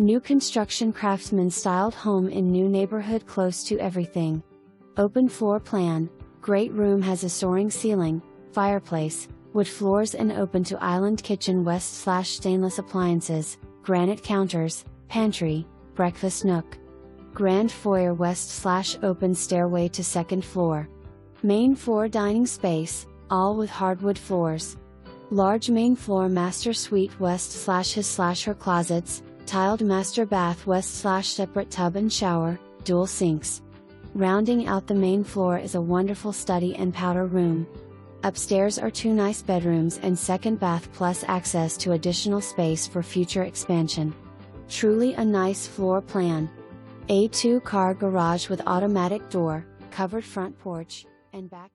New Construction Craftsman Styled Home in new neighborhood close to everything. Open floor plan. Great room has a soaring ceiling, fireplace, wood floors and open to island kitchen west/stainless appliances, granite counters, pantry, breakfast nook. Grand foyer west/open stairway to second floor. Main floor dining space, all with hardwood floors. Large main floor master suite west/his/her closets, tiled master bath west/separate tub and shower, dual sinks. Rounding out the main floor is a wonderful study and powder room. Upstairs are 2 nice bedrooms and second bath plus access to additional space for future expansion. Truly a nice floor plan. A 2-car garage with automatic door, covered front porch, and back